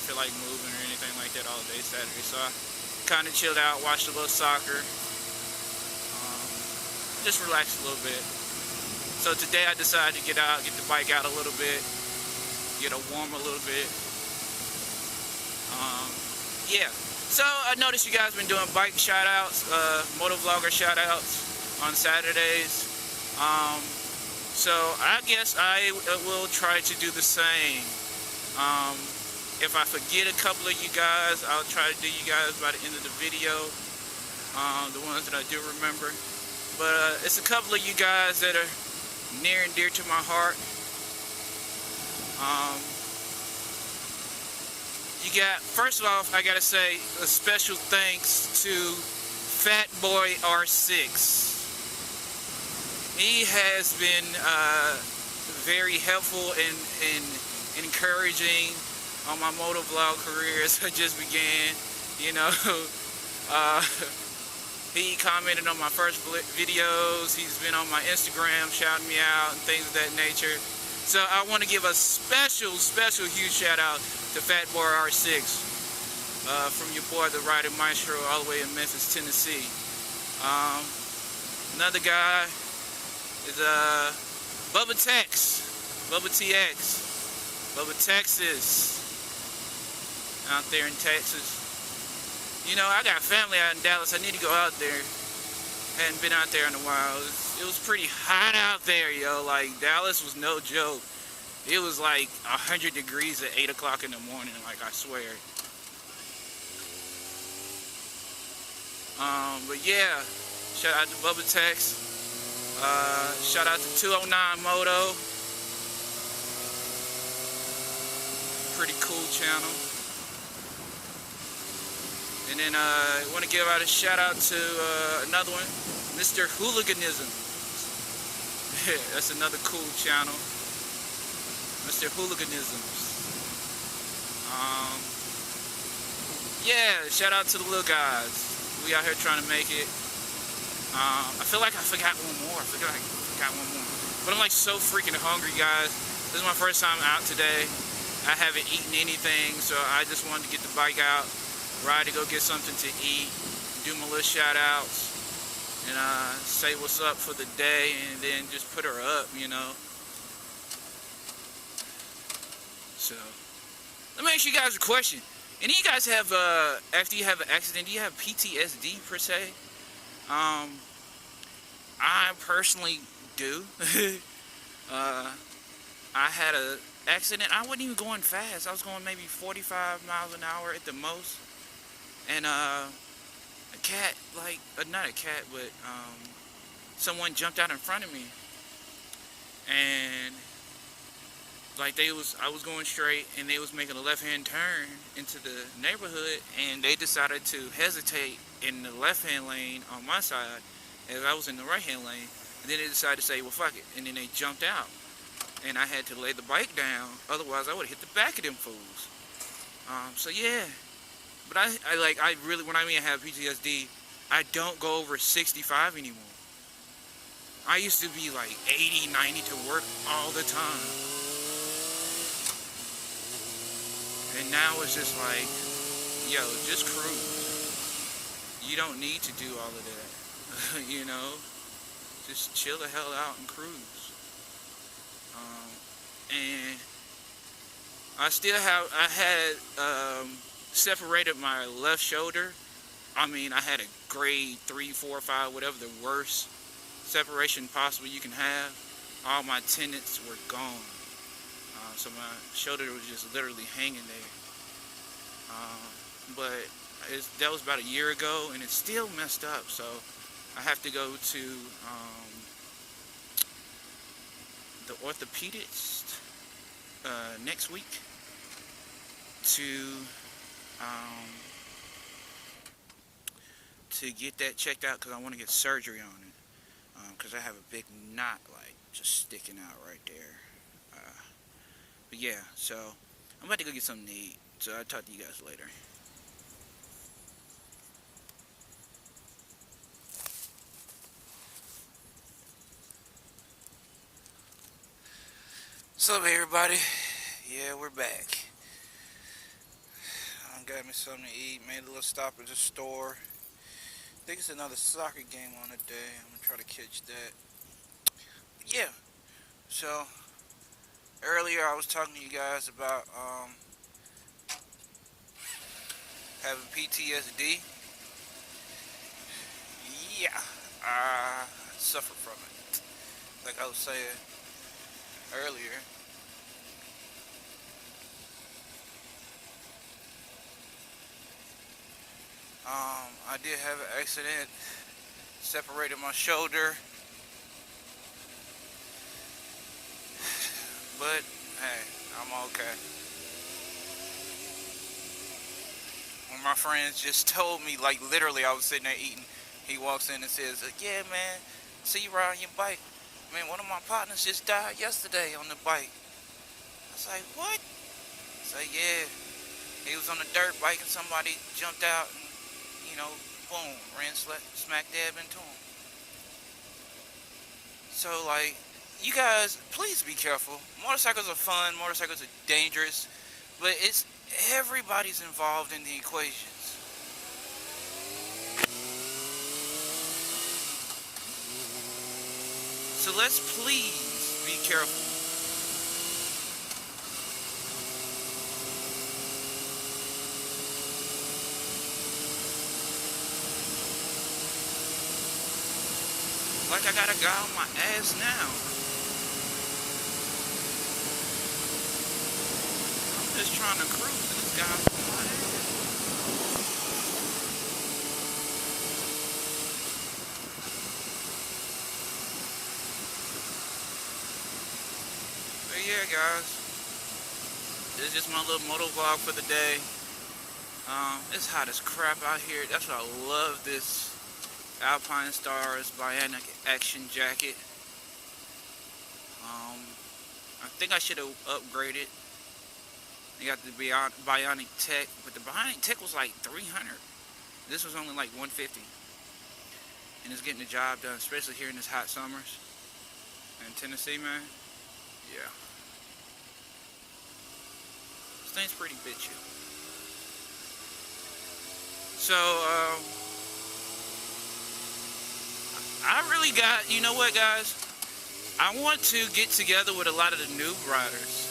feel like moving or anything like that all day Saturday, so I kind of chilled out, watched a little soccer, just relaxed a little bit. So today I decided to get out, get the bike out a little bit, get it warm a little bit. Yeah, so I noticed you guys been doing bike shoutouts, moto vlogger shoutouts on Saturdays. So I guess I will try to do the same. If I forget a couple of you guys, I'll try to do you guys by the end of the video, the ones that I do remember. But it's a couple of you guys that are near and dear to my heart. You got, first of all, I gotta say a special thanks to Fat Boy R6. He has been very helpful and encouraging on my moto vlog career as I just began. You know, he commented on my first videos. He's been on my Instagram shouting me out and things of that nature. So I want to give a special huge shout out to Fat Boy R6 from your boy, the rider Maestro, all the way in Memphis, Tennessee. Another guy is Bubba Tx. Bubba Tx out there in Texas. You know, I got family out in Dallas. I need to go out there. Hadn't been out there in a while. It was pretty hot out there, yo. Like, Dallas was no joke. It was like 100 degrees at 8 o'clock in the morning, like, I swear. But yeah, shout out to Bubba Tx. Shout out to 209 Moto. Pretty cool channel. And then I want to give out a shout out to another one, Mr.Hooliganisms. Yeah, that's another cool channel. Mr.Hooliganisms. Yeah, shout out to the little guys. We out here trying to make it. I feel like I forgot one more. But I'm like so freaking hungry, guys. This is my first time out today. I haven't eaten anything, so I just wanted to get the bike out, ride to go get something to eat, do my little shout outs, and say what's up for the day, and then just put her up, you know. So, let me ask you guys a question. Any of you guys have, after you have an accident, do you have PTSD per se? I personally do. I had an accident. I wasn't even going fast. I was going maybe 45 miles an hour at the most. And a cat, like, not a cat, but someone jumped out in front of me. And like I was going straight, and they was making a left-hand turn into the neighborhood, and they decided to hesitate in the left-hand lane on my side, as I was in the right-hand lane. And then they decided to say, well, fuck it, and then they jumped out, and I had to lay the bike down. Otherwise, I would have hit the back of them fools. So yeah, but I really, when I mean I have PTSD, I don't go over 65 anymore. I used to be like 80, 90 to work all the time. And now it's just like, yo, just cruise. You don't need to do all of that, you know? Just chill the hell out and cruise. And I had separated my left shoulder. I mean, I had a grade 3, 4, 5, whatever the worst separation possible you can have. All my tendons were gone. So my shoulder was just literally hanging there. But that was about a year ago, and it's still messed up. So I have to go to the orthopedist next week to get that checked out, because I want to get surgery on it, because I have a big knot like just sticking out right there. But yeah, so I'm about to go get something to eat, so I'll talk to you guys later. What's up, everybody? Yeah, we're back. I got me something to eat, made a little stop at the store. I think it's another soccer game on today. I'm gonna try to catch that. But yeah, so earlier I was talking to you guys about having PTSD. Yeah, I suffer from it. Like I was saying earlier. I did have an accident, separated my shoulder, but hey, I'm okay. One of my friends just told me, like literally, I was sitting there eating, he walks in and says, yeah man, see you riding your bike. Man, one of my partners just died yesterday on the bike. I was like, what? I was like, yeah, he was on a dirt bike and somebody jumped out and, you know, boom, ran smack dab into him. So, like, you guys, please be careful. Motorcycles are fun, motorcycles are dangerous, but it's everybody's involved in the equations. So let's please be careful. like I got a guy on my ass now. I'm just trying to cruise and this guy's on my ass. But yeah, guys, this is just my little moto vlog for the day. It's hot as crap out here. That's why I love this Alpine Stars Bionic Action jacket. I think I should have upgraded. I got the Bionic Tech, but the Bionic Tech was like 300. This was only like 150, and it's getting the job done, especially here in this hot summers in Tennessee, man. Yeah, this thing's pretty bitchy. So, I really got, you know what, guys? I want to get together with a lot of the new riders.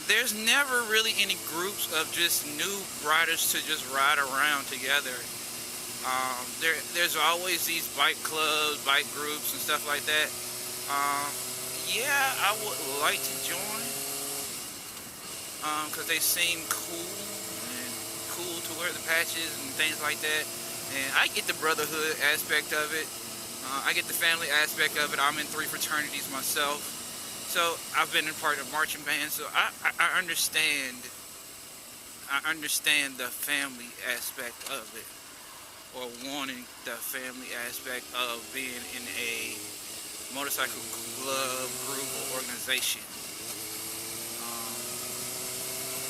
There's never really any groups of just new riders to just ride around together. There's always these bike clubs, bike groups, and stuff like that. Yeah, I would like to join because they seem cool. Cool to wear the patches and things like that, and I get the brotherhood aspect of it. I get the family aspect of it. I'm in 3 fraternities myself, so I've been in part of marching band, so I understand the family aspect of it, or wanting the family aspect of being in a motorcycle club, group, or organization.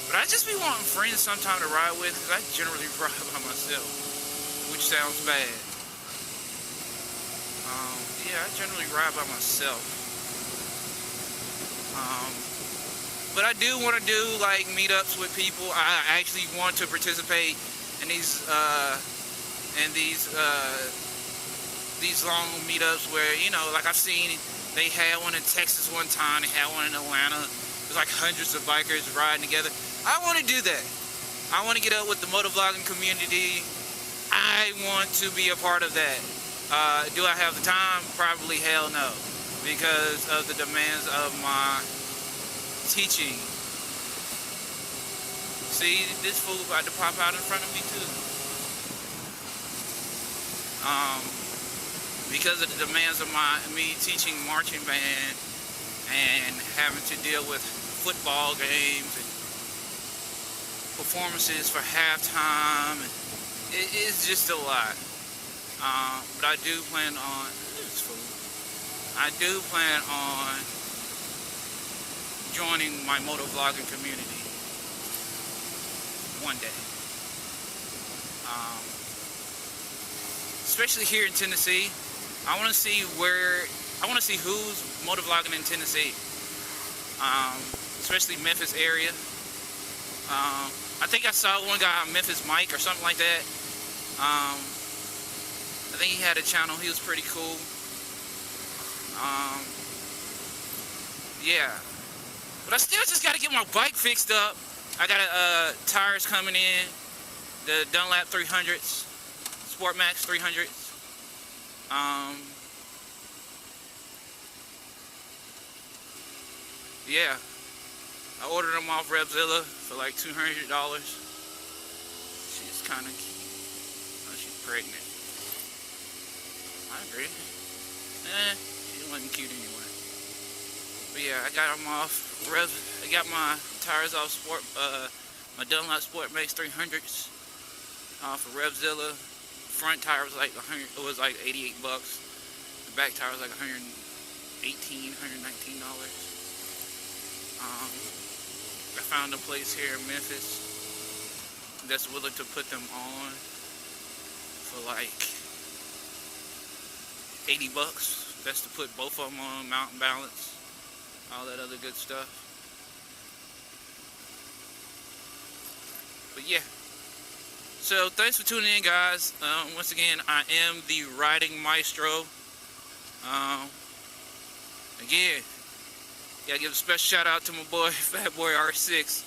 But I just be wanting friends sometime to ride with, because I generally ride by myself, which sounds bad. Yeah, I generally ride by myself. But I do want to do like meetups with people. I actually want to participate in these long meetups where, you know, like I've seen they had one in Texas one time, they had one in Atlanta. There's like hundreds of bikers riding together. I want to do that. I want to get up with the motovlogging community. I want to be a part of that. Do I have the time? Probably hell no, because of the demands of my teaching. See, this fool about to pop out in front of me too. Because of the demands of me teaching marching band and having to deal with football games and performances for halftime. It's just a lot. But I do plan on joining my motovlogging community one day. Especially here in Tennessee. I want to see who's motovlogging in Tennessee. Especially Memphis area. I think I saw one guy on Memphis Mike or something like that. I think he had a channel. He was pretty cool. Yeah. But I still just got to get my bike fixed up. I got tires coming in. The Dunlap 300s. Sport Max 300s. Yeah. I ordered them off Revzilla for like $200. She's kind of cute. Oh, she's pregnant. I agree. She wasn't cute anyway. But yeah, I got them off I got my tires off my Dunlop Sport Max 300s off of Revzilla. Front tire was like $88. The back tire was like $119. I found a place here in Memphis that's willing to put them on for like $80. That's to put both of them on, mountain balance, all that other good stuff. But yeah. So thanks for tuning in, guys. Once again, I am the Riding Maestro. Again, gotta give a special shout out to my boy, Fat Boy R6.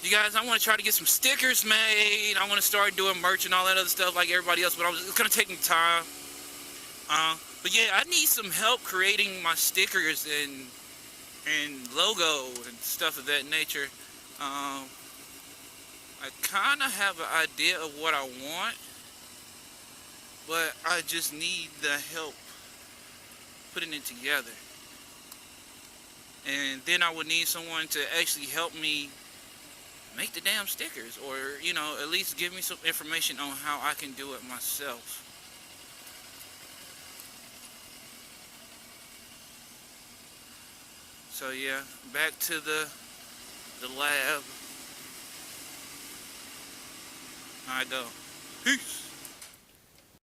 you guys, I want to try to get some stickers made. I want to start doing merch and all that other stuff like everybody else, but it's going to take me time. But yeah, I need some help creating my stickers and logo and stuff of that nature. I kind of have an idea of what I want, but I just need the help putting it together. And then I would need someone to actually help me make the damn stickers, or, you know, at least give me some information on how I can do it myself. So yeah, back to the lab I go. Peace.